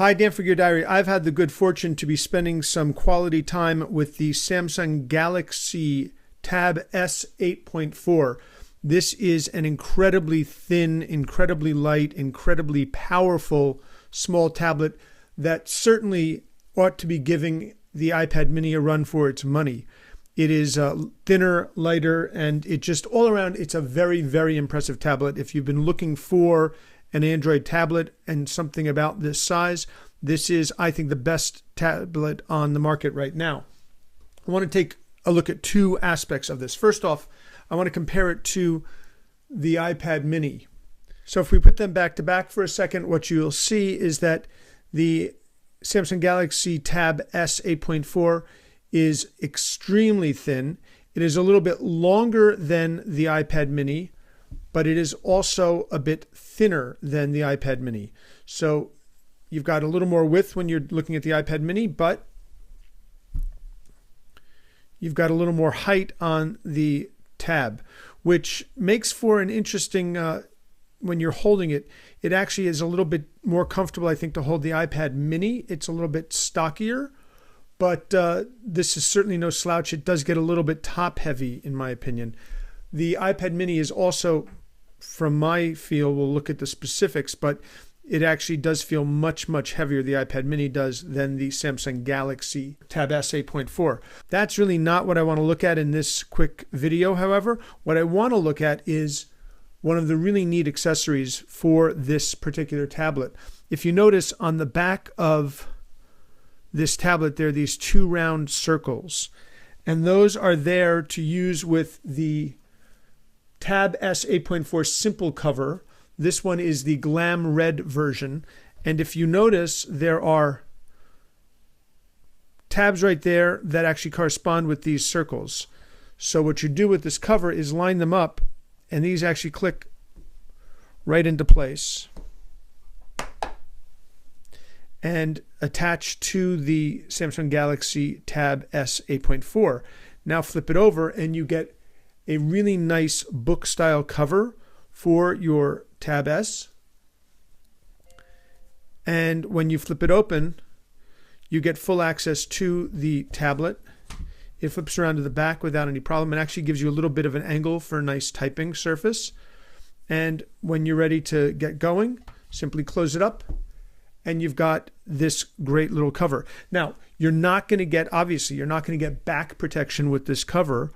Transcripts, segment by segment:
Hi, Dan for Gear Diary. I've had the good fortune to be spending some quality time with the Samsung Galaxy Tab S 8.4. This is an incredibly thin, incredibly light, incredibly powerful small tablet that certainly ought to be giving the iPad mini a run for its money. It is thinner, lighter, and it just all around, it's a very, very impressive tablet. If you've been looking for an Android tablet and something about this size, this is, I think, the best tablet on the market right now. I want to take a look at two aspects of this. First off, I want to compare it to the iPad mini. So if we put them back to back for a second, what you'll see is that the Samsung Galaxy Tab S 8.4 is extremely thin. It is a little bit longer than the iPad mini, but it is also a bit thinner than the iPad mini. So you've got a little more width when you're looking at the iPad mini, but you've got a little more height on the Tab, which makes for an interesting, when you're holding it, it actually is a little bit more comfortable, I think, to hold the iPad mini. It's a little bit stockier, but this is certainly no slouch. It does get a little bit top heavy, in my opinion. The iPad mini is also, from my feel, we'll look at the specifics, but it actually does feel much, much heavier, the iPad mini does, than the Samsung Galaxy Tab S 8.4. That's really not what I want to look at in this quick video, however. What I want to look at is one of the really neat accessories for this particular tablet. If you notice on the back of this tablet, there are these two round circles, and those are there to use with the Tab S 8.4 simple cover. This one is the Glam Red version, and if you notice, there are tabs right there that actually correspond with these circles. So what you do with this cover is line them up, and these actually click right into place and attach to the Samsung Galaxy Tab S 8.4. Now flip it over and you get a really nice book style cover for your Tab S. And when you flip it open, you get full access to the tablet. It flips around to the back without any problem and actually gives you a little bit of an angle for a nice typing surface. And when you're ready to get going, simply close it up and you've got this great little cover. Now, you're not going to get, obviously, you're not going to get back protection with this cover,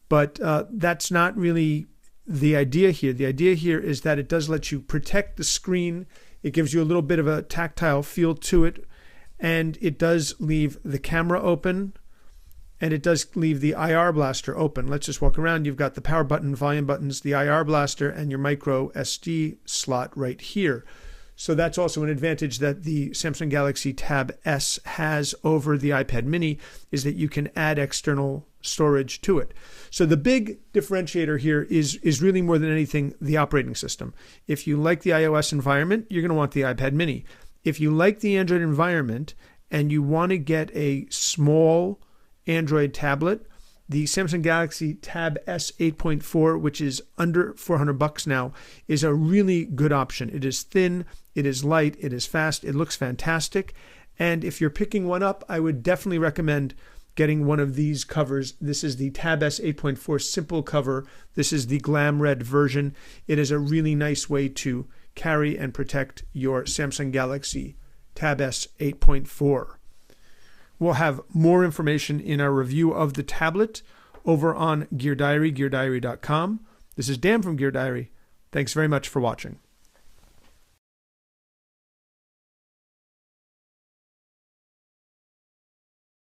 but that's not really the idea here. The idea here is that it does let you protect the screen. It gives you a little bit of a tactile feel to it, and it does leave the camera open, and it does leave the IR blaster open. Let's just walk around. You've got the power button, volume buttons, the IR blaster, and your micro SD slot right here. So that's also an advantage that the Samsung Galaxy Tab S has over the iPad mini, is that you can add external storage to it. So the big differentiator here is really more than anything the operating system. If you like the iOS environment, you're going to want the iPad mini. If you like the Android environment and you want to get a small Android tablet, the Samsung Galaxy Tab S 8.4, which is under $400 now, is a really good option. It is thin, it is light, it is fast, it looks fantastic. And if you're picking one up, I would definitely recommend getting one of these covers. This is the Tab S 8.4 simple cover. This is the Glam Red version. It is a really nice way to carry and protect your Samsung Galaxy Tab S 8.4. We'll have more information in our review of the tablet over on Gear Diary, geardiary.com. This is Dan from Gear Diary. Thanks very much for watching.